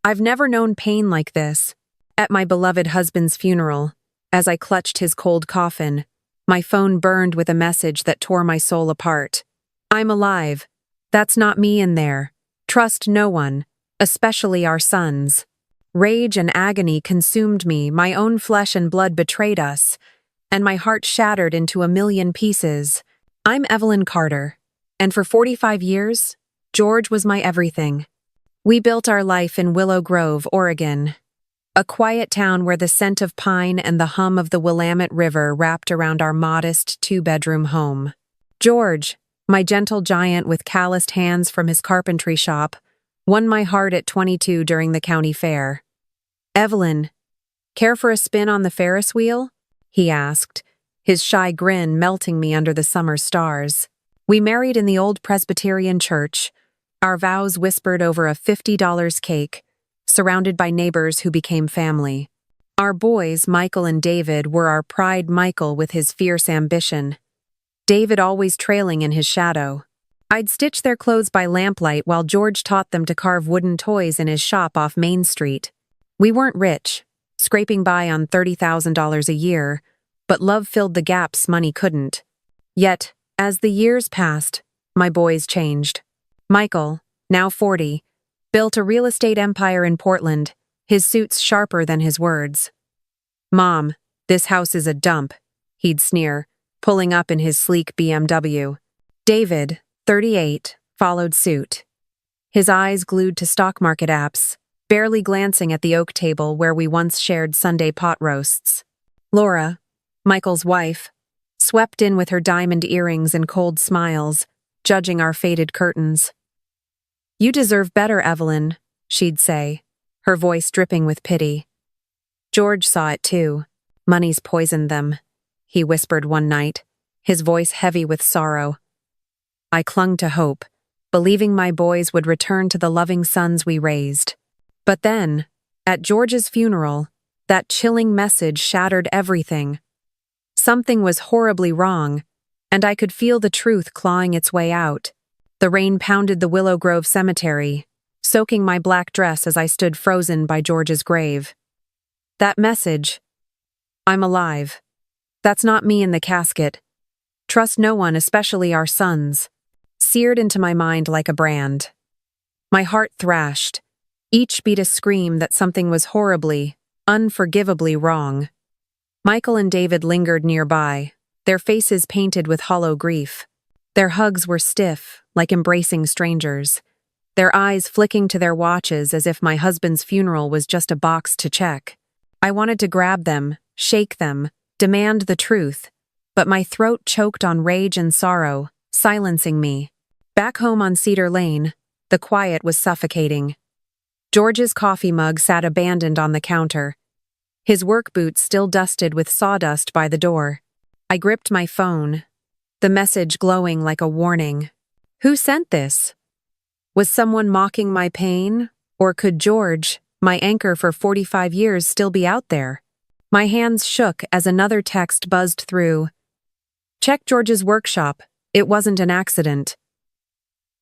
I've never known pain like this. At my beloved husband's funeral, as I clutched his cold coffin, my phone burned with a message that tore my soul apart. I'm alive. That's not me in there. Trust no one, especially our sons. Rage and agony consumed me, my own flesh and blood betrayed us, and my heart shattered into a million pieces. I'm Evelyn Carter, and for 45 years, George was my everything. We built our life in Willow Grove, Oregon, a quiet town where the scent of pine and the hum of the Willamette River wrapped around our modest two-bedroom home. George, my gentle giant with calloused hands from his carpentry shop, won my heart at 22 during the county fair. Evelyn, care for a spin on the Ferris wheel? He asked, his shy grin melting me under the summer stars. We married in the old Presbyterian church, our vows whispered over a $50 cake, surrounded by neighbors who became family. Our boys, Michael and David, were our pride. Michael with his fierce ambition, David always trailing in his shadow. I'd stitch their clothes by lamplight while George taught them to carve wooden toys in his shop off Main Street. We weren't rich, scraping by on $30,000 a year, but love filled the gaps money couldn't. Yet, as the years passed, my boys changed. Michael, now 40, built a real estate empire in Portland, his suits sharper than his words. "Mom, this house is a dump," he'd sneer, pulling up in his sleek BMW. David, 38, followed suit, his eyes glued to stock market apps, barely glancing at the oak table where we once shared Sunday pot roasts. Laura, Michael's wife, swept in with her diamond earrings and cold smiles, judging our faded curtains. "You deserve better, Evelyn," she'd say, her voice dripping with pity. George saw it too. "Money's poisoned them," he whispered one night, his voice heavy with sorrow. I clung to hope, believing my boys would return to the loving sons we raised. But then, at George's funeral, that chilling message shattered everything. Something was horribly wrong, and I could feel the truth clawing its way out. The rain pounded the Willow Grove cemetery, soaking my black dress as I stood frozen by George's grave. That message, "I'm alive. That's not me in the casket. Trust no one, especially our sons," seared into my mind like a brand. My heart thrashed, each beat a scream that something was horribly, unforgivably wrong. Michael and David lingered nearby, their faces painted with hollow grief. Their hugs were stiff, like embracing strangers, their eyes flicking to their watches as if my husband's funeral was just a box to check. I wanted to grab them, shake them, demand the truth, but my throat choked on rage and sorrow, silencing me. Back home on Cedar Lane, the quiet was suffocating. George's coffee mug sat abandoned on the counter, his work boots still dusted with sawdust by the door. I gripped my phone, the message glowing like a warning. Who sent this? Was someone mocking my pain? Or could George, my anchor for 45 years, still be out there? My hands shook as another text buzzed through. "Check George's workshop. It wasn't an accident."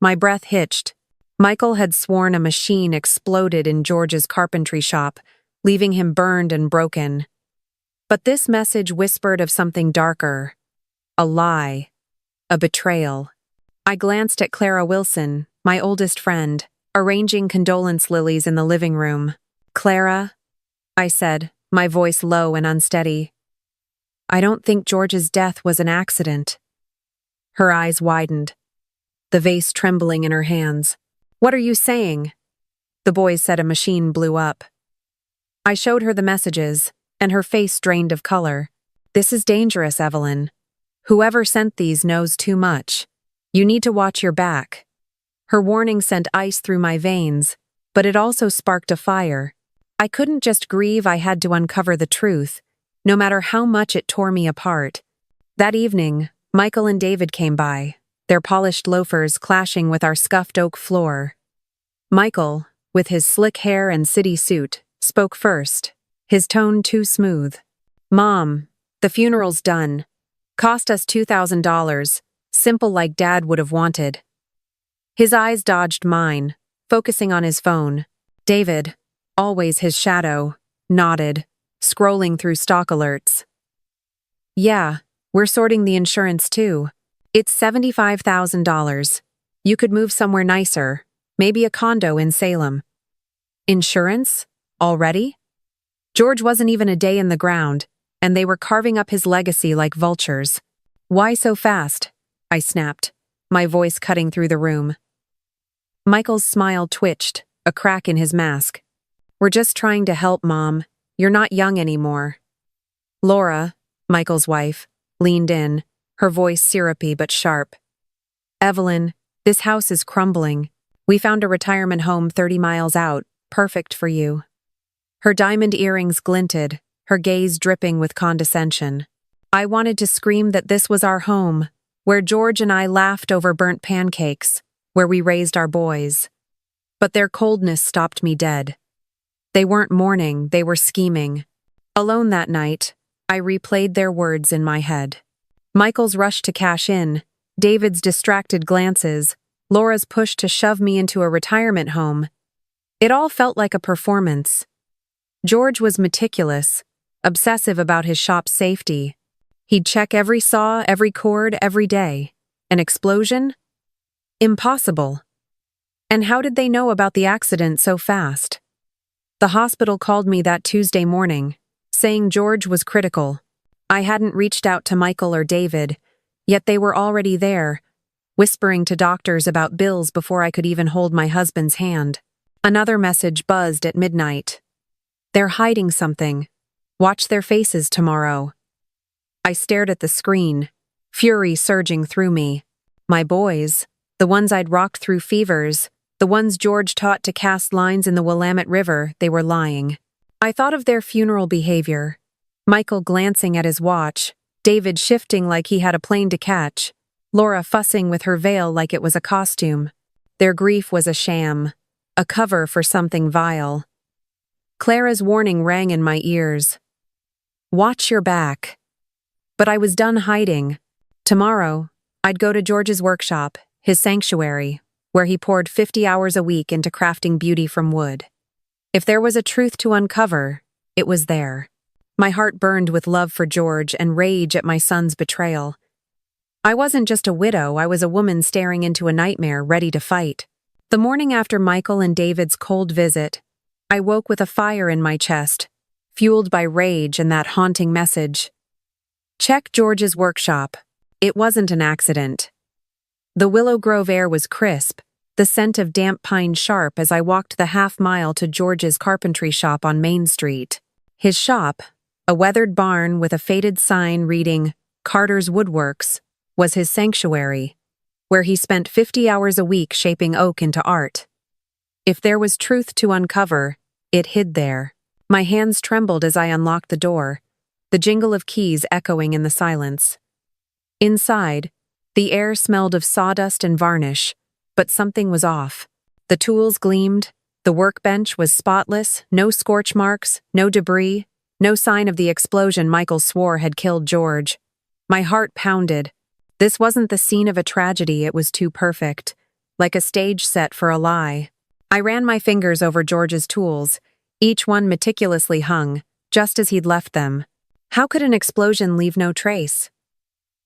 My breath hitched. Michael had sworn a machine exploded in George's carpentry shop, leaving him burned and broken. But this message whispered of something darker. A lie. A betrayal. I glanced at Clara Wilson, my oldest friend, arranging condolence lilies in the living room. "Clara," I said, my voice low and unsteady, "I don't think George's death was an accident." Her eyes widened, the vase trembling in her hands. "What are you saying?" The boys said a machine blew up. I showed her the messages, and her face drained of color. "This is dangerous, Evelyn. Whoever sent these knows too much. You need to watch your back." Her warning sent ice through my veins, but it also sparked a fire. I couldn't just grieve, I had to uncover the truth, no matter how much it tore me apart. That evening, Michael and David came by, their polished loafers clashing with our scuffed oak floor. Michael, with his slick hair and city suit, spoke first, his tone too smooth. "Mom, the funeral's done. Cost us $2,000, simple like Dad would have wanted." His eyes dodged mine, focusing on his phone. "David, always his shadow, nodded, scrolling through stock alerts. Yeah, we're sorting the insurance too. It's $75,000. You could move somewhere nicer, maybe a condo in Salem. Insurance? Already? George wasn't even a day in the ground, and they were carving up his legacy like vultures. Why so fast? I snapped, my voice cutting through the room. Michael's smile twitched, a crack in his mask. We're just trying to help, Mom. You're not young anymore. Laura, Michael's wife, leaned in, her voice syrupy but sharp. Evelyn, this house is crumbling. We found a retirement home 30 miles out, perfect for you. Her diamond earrings glinted, her gaze dripping with condescension. I wanted to scream that this was our home, where George and I laughed over burnt pancakes, where we raised our boys. But their coldness stopped me dead. They weren't mourning, they were scheming. Alone that night, I replayed their words in my head. Michael's rush to cash in, David's distracted glances, Laura's push to shove me into a retirement home. It all felt like a performance. George was meticulous, obsessive about his shop's safety. He'd check every saw, every cord, every day. An explosion? Impossible. And how did they know about the accident so fast? The hospital called me that Tuesday morning, saying George was critical. I hadn't reached out to Michael or David, yet they were already there, whispering to doctors about bills before I could even hold my husband's hand. Another message buzzed at midnight. They're hiding something. Watch their faces tomorrow. I stared at the screen, fury surging through me. My boys, the ones I'd rocked through fevers, the ones George taught to cast lines in the Willamette River, they were lying. I thought of their funeral behavior. Michael glancing at his watch, David shifting like he had a plane to catch, Laura fussing with her veil like it was a costume. Their grief was a sham, a cover for something vile. Clara's warning rang in my ears. Watch your back. But I was done hiding. Tomorrow, I'd go to George's workshop, his sanctuary, where he poured 50 hours a week into crafting beauty from wood. If there was a truth to uncover, it was there. My heart burned with love for George and rage at my son's betrayal. I wasn't just a widow, I was a woman staring into a nightmare ready to fight. The morning after Michael and David's cold visit, I woke with a fire in my chest, fueled by rage and that haunting message. Check George's workshop. It wasn't an accident. The Willow Grove air was crisp, the scent of damp pine sharp as I walked the half-mile to George's carpentry shop on Main Street. His shop, a weathered barn with a faded sign reading, Carter's Woodworks, was his sanctuary, where he spent 50 hours a week shaping oak into art. If there was truth to uncover, it hid there. My hands trembled as I unlocked the door, the jingle of keys echoing in the silence. Inside, the air smelled of sawdust and varnish, but something was off. The tools gleamed, the workbench was spotless, no scorch marks, no debris, no sign of the explosion Michael swore had killed George. My heart pounded. This wasn't the scene of a tragedy, it was too perfect, like a stage set for a lie. I ran my fingers over George's tools, each one meticulously hung, just as he'd left them. How could an explosion leave no trace?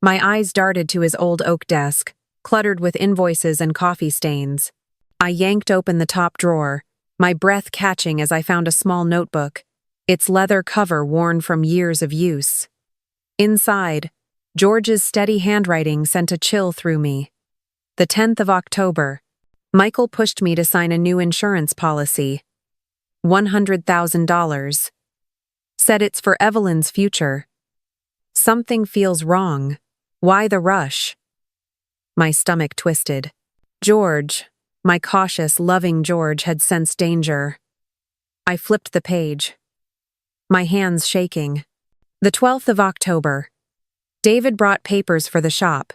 My eyes darted to his old oak desk, cluttered with invoices and coffee stains. I yanked open the top drawer, my breath catching as I found a small notebook, its leather cover worn from years of use. Inside, George's steady handwriting sent a chill through me. The 10th of October, Michael pushed me to sign a new insurance policy. $100,000. Said it's for Evelyn's future. Something feels wrong. Why the rush? My stomach twisted. George, my cautious, loving George, had sensed danger. I flipped the page, my hands shaking. The 12th of October. David brought papers for the shop.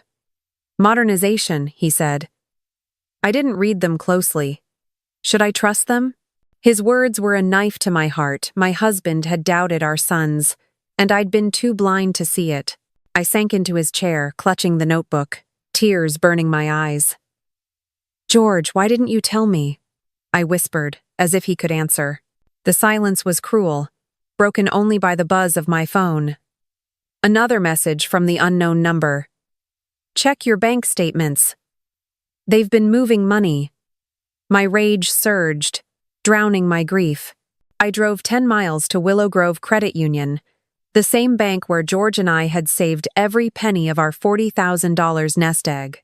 Modernization, he said. I didn't read them closely. Should I trust them? His words were a knife to my heart. My husband had doubted our sons, and I'd been too blind to see it. I sank into his chair, clutching the notebook, tears burning my eyes. George, why didn't you tell me? I whispered, as if he could answer. The silence was cruel, broken only by the buzz of my phone. Another message from the unknown number. Check your bank statements. They've been moving money. My rage surged, drowning my grief. I drove 10 miles to Willow Grove Credit Union, the same bank where George and I had saved every penny of our $40,000 nest egg.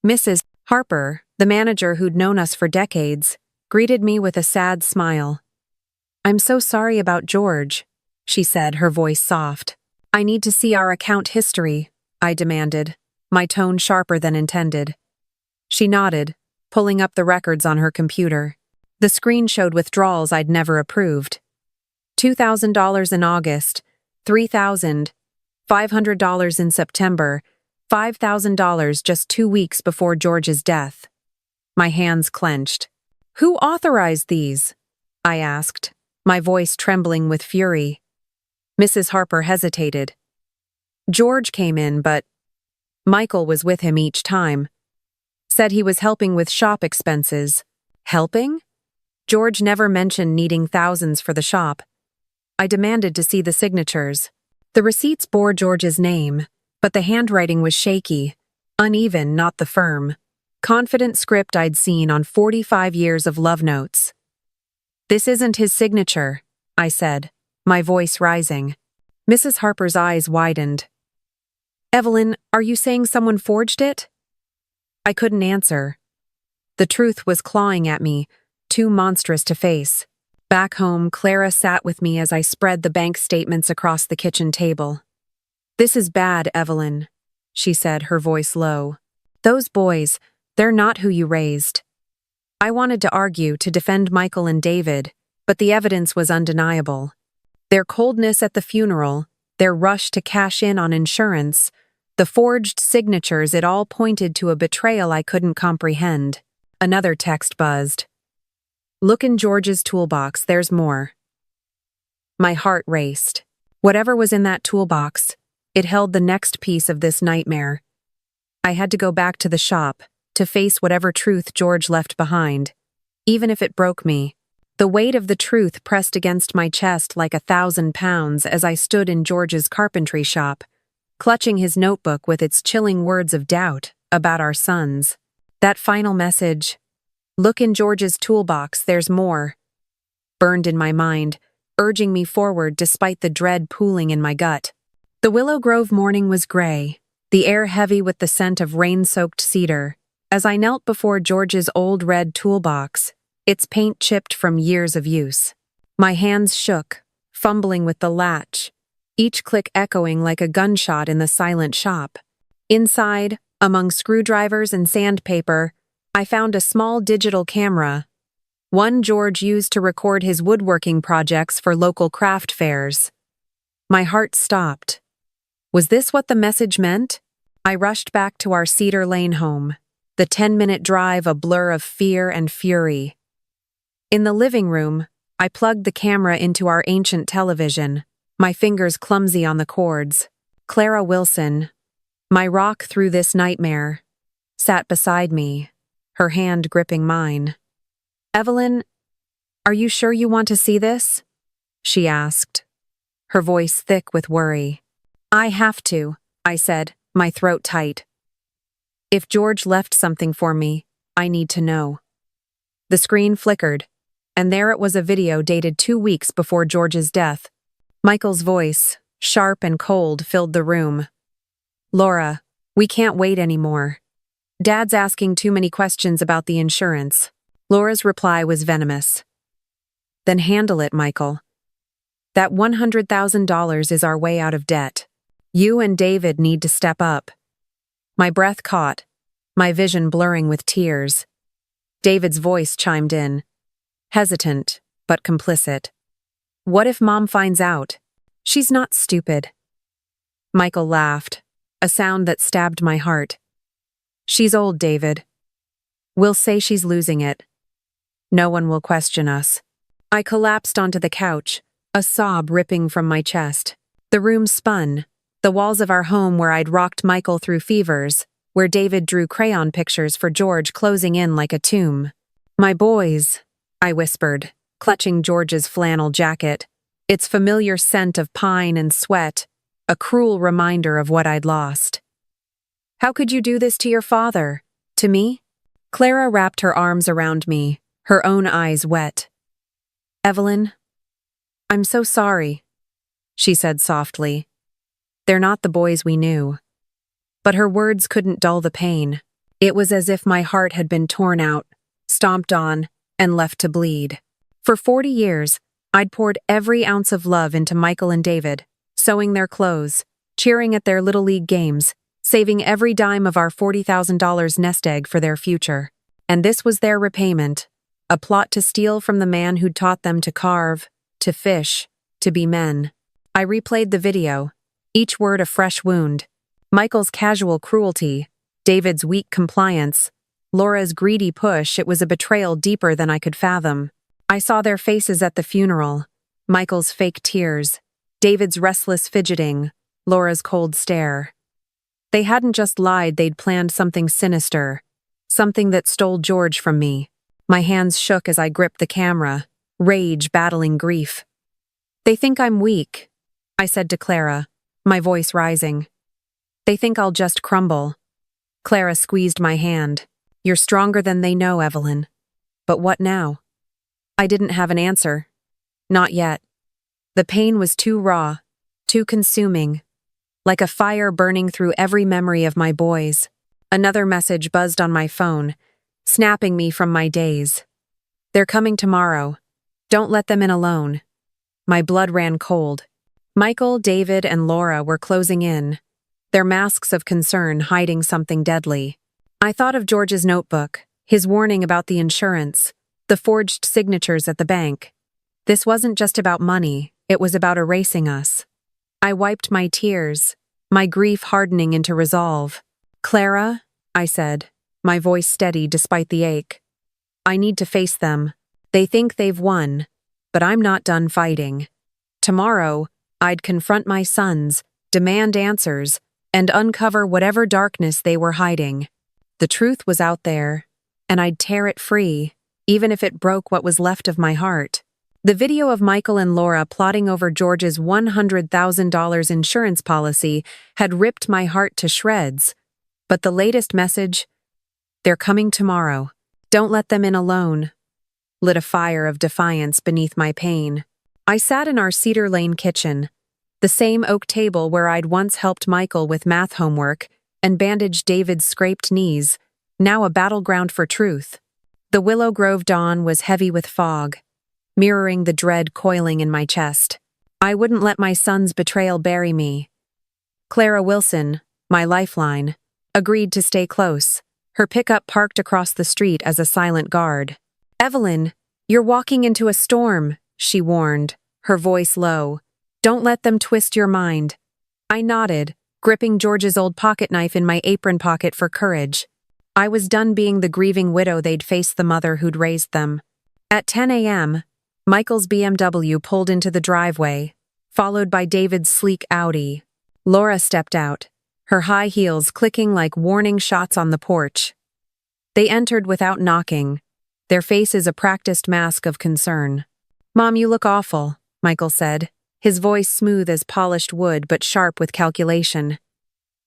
Mrs. Harper, the manager who'd known us for decades, greeted me with a sad smile. "I'm so sorry about George," she said, her voice soft. "I need to see our account history," I demanded, my tone sharper than intended. She nodded, pulling up the records on her computer. The screen showed withdrawals I'd never approved. $2,000 in August, $3,000, $500 in September, $5,000 just 2 weeks before George's death. My hands clenched. "Who authorized these?" I asked, my voice trembling with fury. Mrs. Harper hesitated. "George came in, but Michael was with him each time. Said he was helping with shop expenses." "Helping?" George never mentioned needing thousands for the shop. I demanded to see the signatures. The receipts bore George's name, but the handwriting was shaky, uneven, not the firm, confident script I'd seen on 45 years of love notes. "This isn't his signature," I said, my voice rising. Mrs. Harper's eyes widened. "Evelyn, are you saying someone forged it?" I couldn't answer. The truth was clawing at me, too monstrous to face. Back home, Clara sat with me as I spread the bank statements across the kitchen table. "This is bad, Evelyn," she said, her voice low. "Those boys, they're not who you raised." I wanted to argue, to defend Michael and David, but the evidence was undeniable. Their coldness at the funeral, their rush to cash in on insurance, the forged signatures, it all pointed to a betrayal I couldn't comprehend. Another text buzzed. "Look in George's toolbox, there's more." My heart raced. Whatever was in that toolbox, it held the next piece of this nightmare. I had to go back to the shop, to face whatever truth George left behind, even if it broke me. The weight of the truth pressed against my chest like 1,000 pounds as I stood in George's carpentry shop, clutching his notebook with its chilling words of doubt about our sons. That final message, "Look in George's toolbox, there's more," burned in my mind, urging me forward despite the dread pooling in my gut. The Willow Grove morning was gray, the air heavy with the scent of rain-soaked cedar. As I knelt before George's old red toolbox, its paint chipped from years of use, my hands shook, fumbling with the latch, each click echoing like a gunshot in the silent shop. Inside, among screwdrivers and sandpaper, I found a small digital camera, one George used to record his woodworking projects for local craft fairs. My heart stopped. Was this what the message meant? I rushed back to our Cedar Lane home, the 10-minute drive a blur of fear and fury. In the living room, I plugged the camera into our ancient television, my fingers clumsy on the cords. Clara Wilson, my rock through this nightmare, sat beside me, her hand gripping mine. "Evelyn, are you sure you want to see this?" she asked, her voice thick with worry. "I have to," I said, my throat tight. "If George left something for me, I need to know." The screen flickered, and there it was, a video dated 2 weeks before George's death. Michael's voice, sharp and cold, filled the room. "Laura, we can't wait anymore. Dad's asking too many questions about the insurance." Laura's reply was venomous. "Then handle it, Michael. That $100,000 is our way out of debt. You and David need to step up." My breath caught, my vision blurring with tears. David's voice chimed in, hesitant but complicit. "What if Mom finds out? She's not stupid." Michael laughed, a sound that stabbed my heart. "She's old, David. We'll say she's losing it. No one will question us." I collapsed onto the couch, a sob ripping from my chest. The room spun, the walls of our home where I'd rocked Michael through fevers, where David drew crayon pictures for George, closing in like a tomb. "My boys," I whispered, clutching George's flannel jacket, its familiar scent of pine and sweat, a cruel reminder of what I'd lost. "How could you do this to your father? To me?" Clara wrapped her arms around me, her own eyes wet. "Evelyn, I'm so sorry," she said softly. "They're not the boys we knew." But her words couldn't dull the pain. It was as if my heart had been torn out, stomped on, and left to bleed. For 40 years, I'd poured every ounce of love into Michael and David, sewing their clothes, cheering at their Little League games, saving every dime of our $40,000 nest egg for their future. And this was their repayment, a plot to steal from the man who'd taught them to carve, to fish, to be men. I replayed the video, each word a fresh wound. Michael's casual cruelty, David's weak compliance, Laura's greedy push. It was a betrayal deeper than I could fathom. I saw their faces at the funeral, Michael's fake tears, David's restless fidgeting, Laura's cold stare. They hadn't just lied, they'd planned something sinister, something that stole George from me. My hands shook as I gripped the camera, rage battling grief. "They think I'm weak," I said to Clara, my voice rising. "They think I'll just crumble." Clara squeezed my hand. "You're stronger than they know, Evelyn." "But what now?" I didn't have an answer. Not yet. The pain was too raw, too consuming, like a fire burning through every memory of my boys. Another message buzzed on my phone, snapping me from my daze. "They're coming tomorrow. Don't let them in alone." My blood ran cold. Michael, David, and Laura were closing in, their masks of concern hiding something deadly. I thought of George's notebook, his warning about the insurance, the forged signatures at the bank. This wasn't just about money, it was about erasing us. I wiped my tears, my grief hardening into resolve. "Clara," I said, my voice steady despite the ache. "I need to face them. They think they've won, but I'm not done fighting. Tomorrow, I'd confront my sons, demand answers, and uncover whatever darkness they were hiding. The truth was out there, and I'd tear it free, even if it broke what was left of my heart." The video of Michael and Laura plotting over George's $100,000 insurance policy had ripped my heart to shreds. But the latest message, "They're coming tomorrow. Don't let them in alone," lit a fire of defiance beneath my pain. I sat in our Cedar Lane kitchen, the same oak table where I'd once helped Michael with math homework and bandaged David's scraped knees, now a battleground for truth. The Willow Grove dawn was heavy with fog, mirroring the dread coiling in my chest. I wouldn't let my son's betrayal bury me. Clara Wilson, my lifeline, agreed to stay close, her pickup parked across the street as a silent guard. "Evelyn, you're walking into a storm," she warned, her voice low. "Don't let them twist your mind." I nodded, gripping George's old pocket knife in my apron pocket for courage. I was done being the grieving widow they'd faced the mother who'd raised them. At 10 a.m., Michael's BMW pulled into the driveway, followed by David's sleek Audi. Laura stepped out, her high heels clicking like warning shots on the porch. They entered without knocking, their faces a practiced mask of concern. "Mom, you look awful," Michael said, his voice smooth as polished wood but sharp with calculation.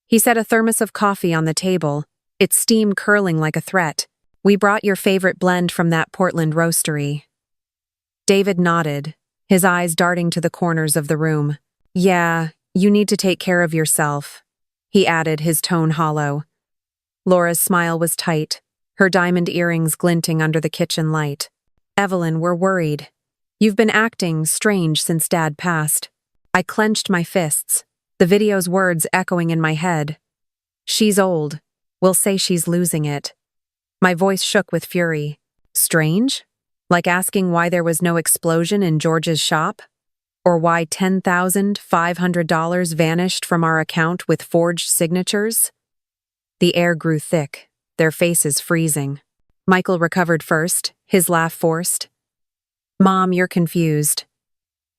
He set a thermos of coffee on the table, its steam curling like a threat. "We brought your favorite blend from that Portland roastery." David nodded, his eyes darting to the corners of the room. "Yeah, you need to take care of yourself," he added, his tone hollow. Laura's smile was tight, her diamond earrings glinting under the kitchen light. "Evelyn, we're worried. You've been acting strange since Dad passed." I clenched my fists, the video's words echoing in my head. "She's old. We'll say she's losing it." My voice shook with fury. Strange? Like asking why there was no explosion in George's shop? Or why $10,500 vanished from our account with forged signatures? The air grew thick, their faces freezing. Michael recovered first, his laugh forced. "Mom, you're confused.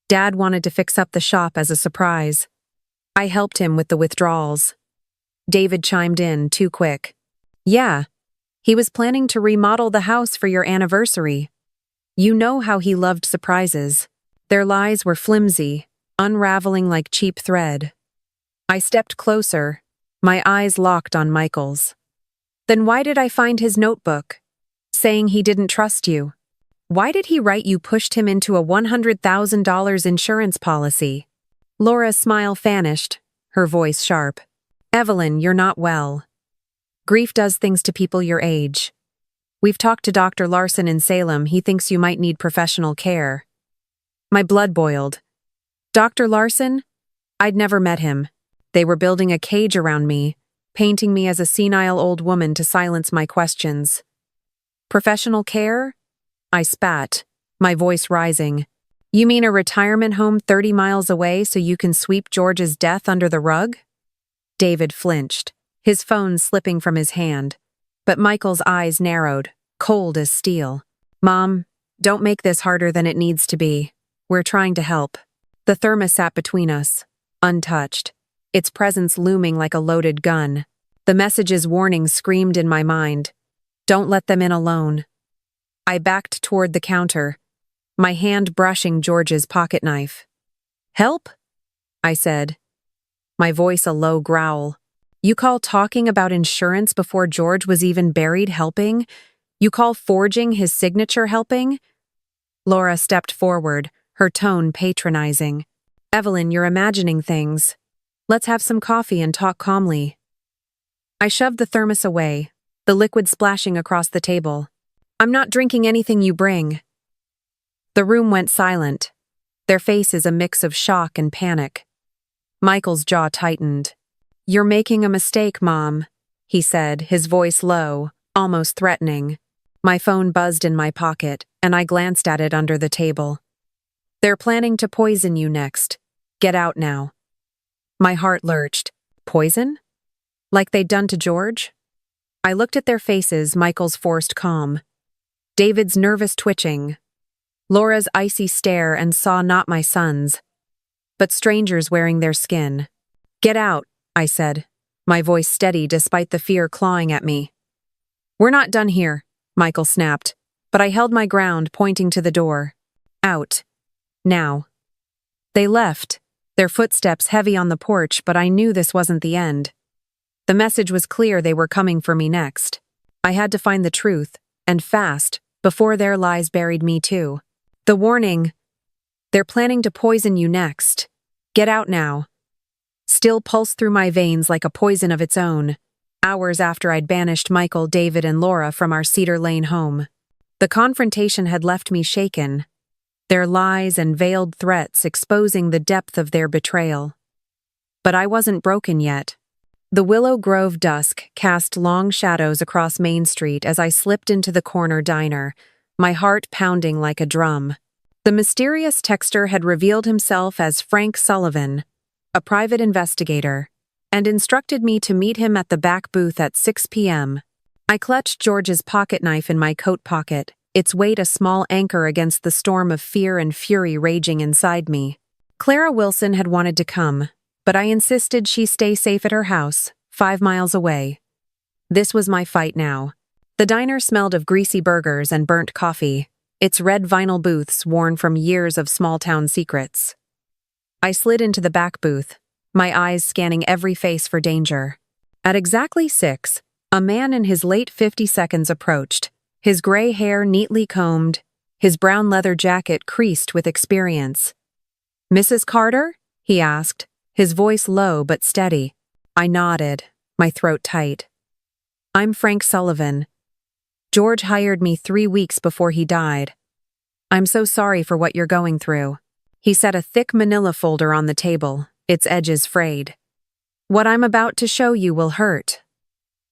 Dad wanted to fix up the shop as a surprise. I helped him with the withdrawals." David chimed in, too quick. "Yeah, he was planning to remodel the house for your anniversary." You know how he loved surprises. Their lies were flimsy, unraveling like cheap thread. I stepped closer, my eyes locked on Michael's. Then why did I find his notebook? Saying he didn't trust you. Why did he write you pushed him into a $100,000 insurance policy? Laura's smile vanished, her voice sharp. Evelyn, you're not well. Grief does things to people your age. We've talked to Dr. Larson in Salem. He thinks you might need professional care. My blood boiled. Dr. Larson? I'd never met him. They were building a cage around me, painting me as a senile old woman to silence my questions. Professional care? I spat, my voice rising. You mean a retirement home 30 miles away so you can sweep George's death under the rug? David flinched, his phone slipping from his hand. But Michael's eyes narrowed, cold as steel. Mom, don't make this harder than it needs to be. We're trying to help. The thermos sat between us, untouched, its presence looming like a loaded gun. The message's warning screamed in my mind. Don't let them in alone. I backed toward the counter, my hand brushing George's pocket knife. Help? I said, my voice a low growl. You call talking about insurance before George was even buried helping? You call forging his signature helping? Laura stepped forward, her tone patronizing. Evelyn, you're imagining things. Let's have some coffee and talk calmly. I shoved the thermos away, the liquid splashing across the table. I'm not drinking anything you bring. The room went silent, their faces a mix of shock and panic. Michael's jaw tightened. You're making a mistake, Mom, he said, his voice low, almost threatening. My phone buzzed in my pocket, and I glanced at it under the table. They're planning to poison you next. Get out now. My heart lurched. Poison? Like they'd done to George? I looked at their faces, Michael's forced calm. David's nervous twitching. Laura's icy stare, and saw not my son's, but strangers wearing their skin. Get out, I said, my voice steady despite the fear clawing at me. We're not done here, Michael snapped, but I held my ground, pointing to the door. Out. Now. They left, their footsteps heavy on the porch, but I knew this wasn't the end. The message was clear, they were coming for me next. I had to find the truth, and fast, before their lies buried me too. The warning, they're planning to poison you next. Get out now. Still pulsed through my veins like a poison of its own, hours after I'd banished Michael, David, and Laura from our Cedar Lane home. The confrontation had left me shaken, their lies and veiled threats exposing the depth of their betrayal. But I wasn't broken yet. The Willow Grove dusk cast long shadows across Main Street as I slipped into the corner diner, my heart pounding like a drum. The mysterious texter had revealed himself as Frank Sullivan, a private investigator, and instructed me to meet him at the back booth at 6 p.m. I clutched George's pocket knife in my coat pocket, its weight a small anchor against the storm of fear and fury raging inside me. Clara Wilson had wanted to come, but I insisted she stay safe at her house, 5 miles away. This was my fight now. The diner smelled of greasy burgers and burnt coffee, its red vinyl booths worn from years of small-town secrets. I slid into the back booth, my eyes scanning every face for danger. At exactly 6, a man in his late 50s approached, his gray hair neatly combed, his brown leather jacket creased with experience. "Mrs. Carter?" he asked, his voice low but steady. I nodded, my throat tight. "I'm Frank Sullivan. George hired me 3 weeks before he died. I'm so sorry for what you're going through." He set a thick manila folder on the table, its edges frayed. "What I'm about to show you will hurt.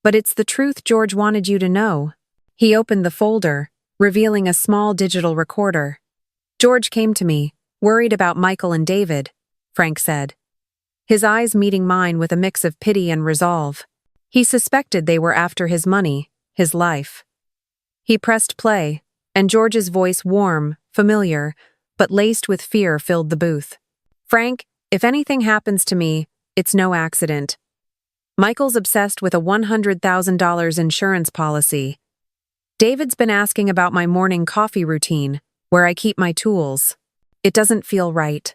But it's the truth George wanted you to know." He opened the folder, revealing a small digital recorder. "George came to me, worried about Michael and David," Frank said, his eyes meeting mine with a mix of pity and resolve. He suspected they were after his money, his life. He pressed play, and George's voice, warm, familiar, but laced with fear, filled the booth. "Frank, if anything happens to me, it's no accident. Michael's obsessed with a $100,000 insurance policy. David's been asking about my morning coffee routine, where I keep my tools. It doesn't feel right.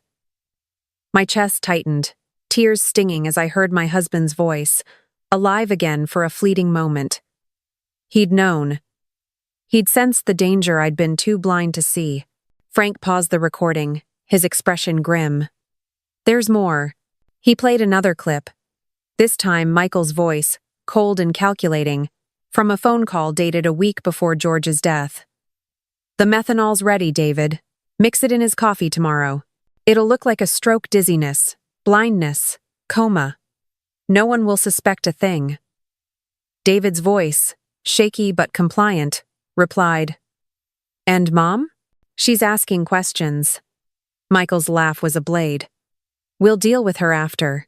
My chest tightened, tears stinging as I heard my husband's voice, alive again for a fleeting moment. He'd known. He'd sensed the danger I'd been too blind to see. Frank paused the recording, his expression grim. There's more. He played another clip. This time, Michael's voice, cold and calculating, from a phone call dated a week before George's death. The methanol's ready, David. Mix it in his coffee tomorrow. It'll look like a stroke dizziness, blindness, coma. No one will suspect a thing. David's voice, shaky but compliant, replied, "And Mom? She's asking questions." Michael's laugh was a blade. "We'll deal with her after.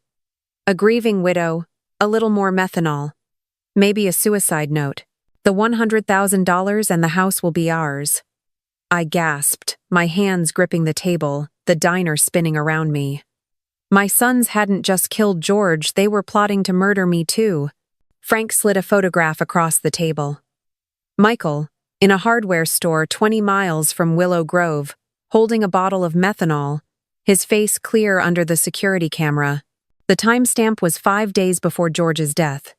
A grieving widow, a little more methanol. Maybe a suicide note. The $100,000 and the house will be ours." I gasped, my hands gripping the table, the diner spinning around me. My sons hadn't just killed George, they were plotting to murder me too. Frank slid a photograph across the table. Michael, in a hardware store 20 miles from Willow Grove, holding a bottle of methanol, his face clear under the security camera. The timestamp was 5 days before George's death.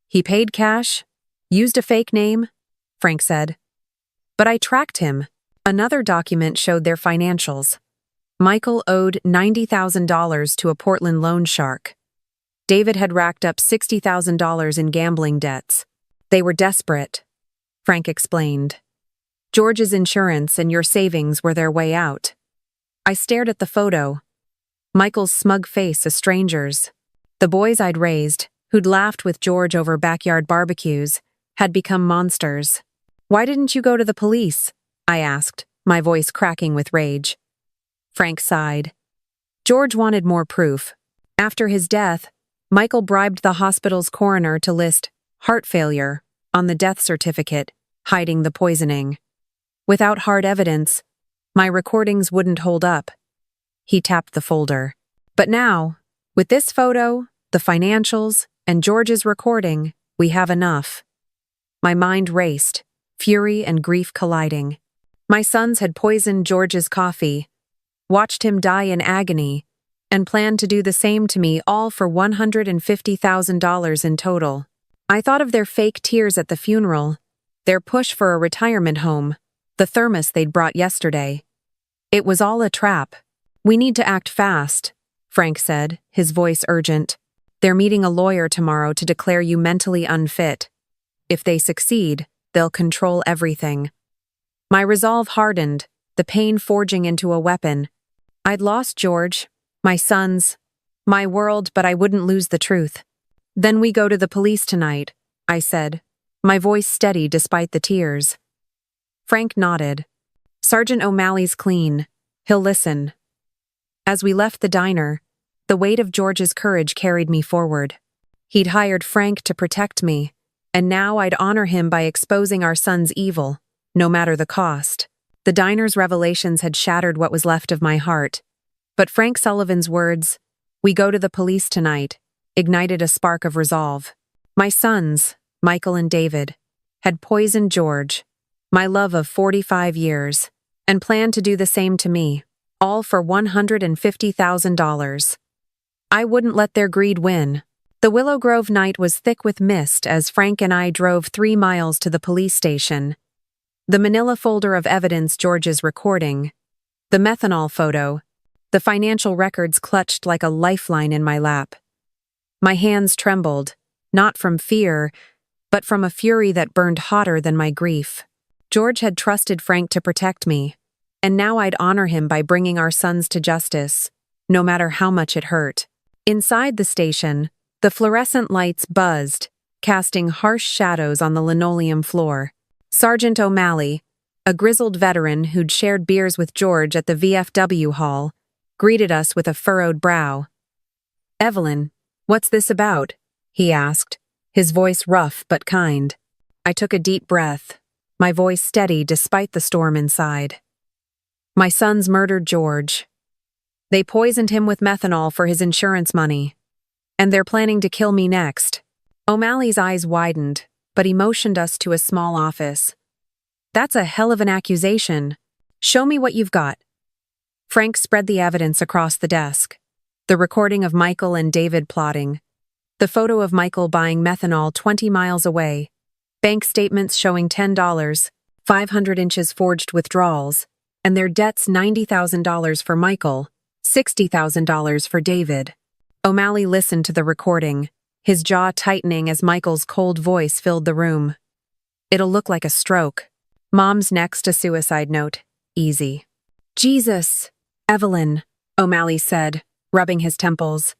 "He paid cash? Used a fake name?" Frank said. "But I tracked him." Another document showed their financials. Michael owed $90,000 to a Portland loan shark. David had racked up $60,000 in gambling debts. They were desperate, Frank explained. George's insurance and your savings were their way out. I stared at the photo. Michael's smug face a stranger's. The boys I'd raised, who'd laughed with George over backyard barbecues, had become monsters. "Why didn't you go to the police?" I asked, my voice cracking with rage. Frank sighed. George wanted more proof. After his death, Michael bribed the hospital's coroner to list heart failure on the death certificate, hiding the poisoning. Without hard evidence, my recordings wouldn't hold up. He tapped the folder. But now, with this photo, the financials, and George's recording, we have enough. My mind raced, fury and grief colliding. My sons had poisoned George's coffee, watched him die in agony, and planned to do the same to me, all for $150,000 in total. I thought of their fake tears at the funeral, their push for a retirement home, the thermos they'd brought yesterday. It was all a trap. "We need to act fast," Frank said, his voice urgent. "They're meeting a lawyer tomorrow to declare you mentally unfit. If they succeed, they'll control everything." My resolve hardened, the pain forging into a weapon. I'd lost George, my sons, my world, but I wouldn't lose the truth. "Then we go to the police tonight," I said, my voice steady despite the tears. Frank nodded. "Sergeant O'Malley's clean. He'll listen." As we left the diner, the weight of George's courage carried me forward. He'd hired Frank to protect me, and now I'd honor him by exposing our son's evil, no matter the cost. The diner's revelations had shattered what was left of my heart. But Frank Sullivan's words, "We go to the police tonight," ignited a spark of resolve. My sons, Michael and David, had poisoned George, my love of 45 years, and planned to do the same to me, all for $150,000. I wouldn't let their greed win. The Willow Grove night was thick with mist as Frank and I drove 3 miles to the police station. The manila folder of evidence George's recording, the methanol photo, the financial records clutched like a lifeline in my lap. My hands trembled, not from fear, but from a fury that burned hotter than my grief. George had trusted Frank to protect me, and now I'd honor him by bringing our sons to justice, no matter how much it hurt. Inside the station, the fluorescent lights buzzed, casting harsh shadows on the linoleum floor. Sergeant O'Malley, a grizzled veteran who'd shared beers with George at the VFW hall, greeted us with a furrowed brow. "Evelyn, what's this about?" he asked, his voice rough but kind. I took a deep breath, my voice steady despite the storm inside. "My sons murdered George. They poisoned him with methanol for his insurance money. And they're planning to kill me next." O'Malley's eyes widened, but he motioned us to a small office. "That's a hell of an accusation. Show me what you've got. Frank spread the evidence across the desk. The recording of Michael and David plotting. The photo of Michael buying methanol 20 miles away. Bank statements showing $10, 500 inches forged withdrawals, and their debts $90,000 for Michael, $60,000 for David. O'Malley listened to the recording, his jaw tightening as Michael's cold voice filled the room. It'll look like a stroke. Mom's next a suicide note. Easy. Jesus, Evelyn, O'Malley said, rubbing his temples.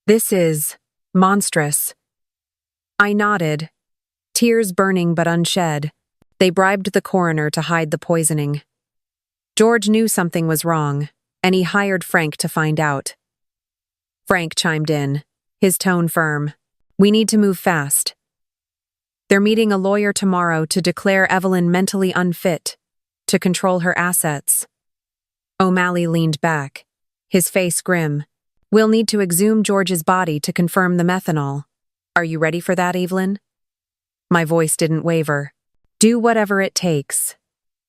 This is monstrous. I nodded, tears burning but unshed. They bribed the coroner to hide the poisoning. George knew something was wrong, and he hired Frank to find out. Frank chimed in, his tone firm. We need to move fast. They're meeting a lawyer tomorrow to declare Evelyn mentally unfit, to control her assets. O'Malley leaned back, his face grim. We'll need to exhume George's body to confirm the methanol. Are you ready for that, Evelyn? My voice didn't waver. Do whatever it takes.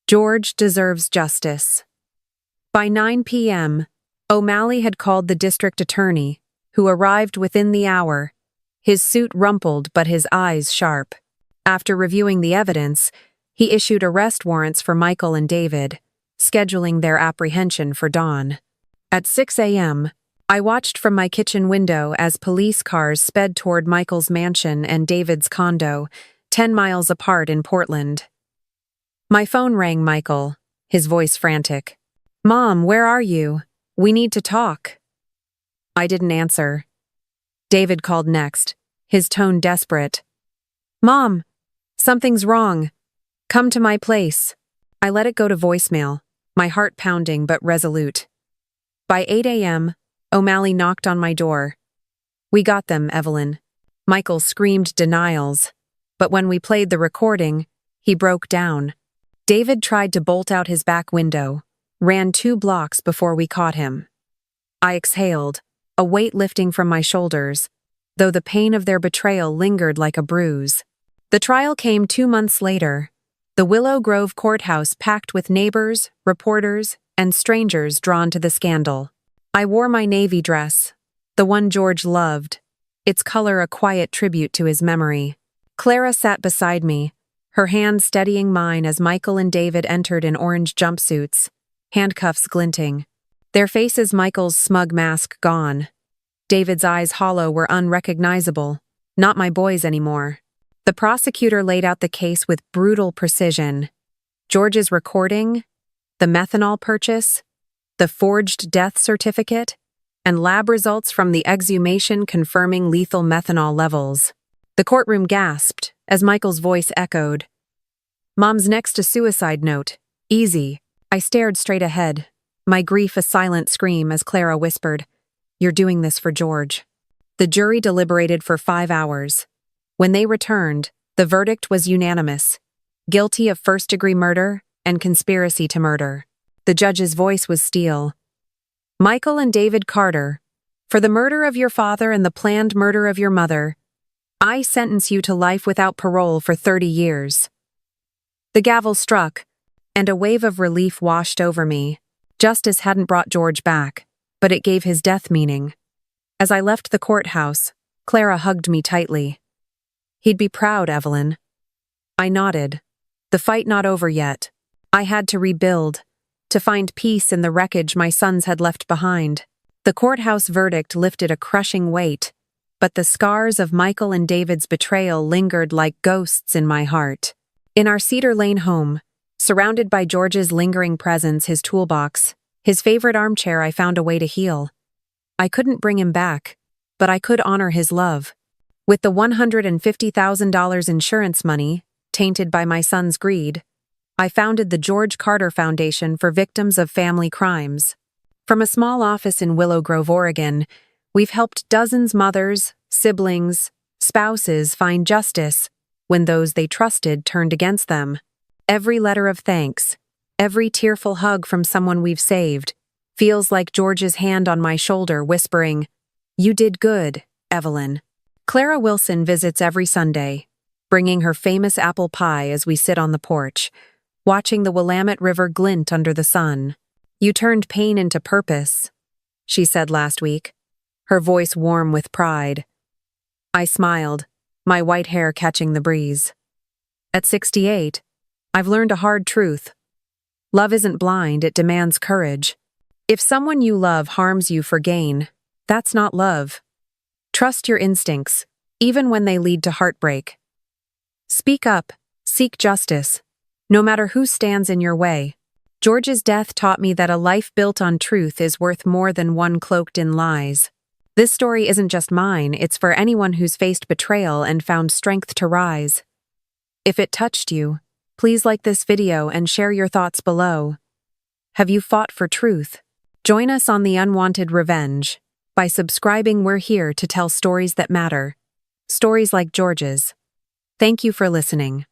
George deserves justice. By 9 p.m., O'Malley had called the district attorney, who arrived within the hour, his suit rumpled but his eyes sharp. After reviewing the evidence, he issued arrest warrants for Michael and David, scheduling their apprehension for dawn. At 6 a.m., I watched from my kitchen window as police cars sped toward Michael's mansion and David's condo, 10 miles apart in Portland. My phone rang Michael, his voice frantic. Mom, where are you? We need to talk. I didn't answer. David called next, his tone desperate. Mom, something's wrong. Come to my place. I let it go to voicemail, my heart pounding but resolute. By 8 a.m., O'Malley knocked on my door. We got them, Evelyn. Michael screamed denials, but when we played the recording, he broke down. David tried to bolt out his back window, ran 2 blocks before we caught him. I exhaled, a weight lifting from my shoulders, though the pain of their betrayal lingered like a bruise. The trial came 2 months later, the Willow Grove courthouse packed with neighbors, reporters, and strangers drawn to the scandal. I wore my navy dress, the one George loved, its color a quiet tribute to his memory. Clara sat beside me, her hand steadying mine as Michael and David entered in orange jumpsuits, handcuffs glinting. Their faces Michael's smug mask gone. David's eyes hollow were unrecognizable, not my boys anymore. The prosecutor laid out the case with brutal precision. George's recording, the methanol purchase, the forged death certificate, and lab results from the exhumation confirming lethal methanol levels. The courtroom gasped as Michael's voice echoed. Mom's next a suicide note. Easy. I stared straight ahead, my grief a silent scream as Clara whispered, You're doing this for George. The jury deliberated for 5 hours. When they returned, the verdict was unanimous. Guilty of first-degree murder and conspiracy to murder. The judge's voice was steel. Michael and David Carter, for the murder of your father and the planned murder of your mother, I sentence you to life without parole for 30 years. The gavel struck, and a wave of relief washed over me. Justice hadn't brought George back, but it gave his death meaning. As I left the courthouse, Clara hugged me tightly. He'd be proud, Evelyn. I nodded. The fight not over yet. I had to rebuild, to find peace in the wreckage my sons had left behind. The courthouse verdict lifted a crushing weight, but the scars of Michael and David's betrayal lingered like ghosts in my heart. In our Cedar Lane home, surrounded by George's lingering presence, his toolbox, his favorite armchair, I found a way to heal. I couldn't bring him back, but I could honor his love. With the $150,000 insurance money, tainted by my son's greed, I founded the George Carter Foundation for Victims of Family Crimes. From a small office in Willow Grove, Oregon, we've helped dozens mothers, siblings, spouses find justice when those they trusted turned against them. Every letter of thanks, every tearful hug from someone we've saved, feels like George's hand on my shoulder whispering, You did good, Evelyn. Clara Wilson visits every Sunday, bringing her famous apple pie as we sit on the porch, watching the Willamette River glint under the sun. "You turned pain into purpose," she said last week, her voice warm with pride. I smiled, my white hair catching the breeze. At 68, I've learned a hard truth. Love isn't blind, it demands courage. If someone you love harms you for gain, that's not love. Trust your instincts, even when they lead to heartbreak. Speak up, seek justice, no matter who stands in your way. George's death taught me that a life built on truth is worth more than one cloaked in lies. This story isn't just mine, it's for anyone who's faced betrayal and found strength to rise. If it touched you, please like this video and share your thoughts below. Have you fought for truth? Join us on the Unwanted Revenge. By subscribing, we're here to tell stories that matter. Stories like George's. Thank you for listening.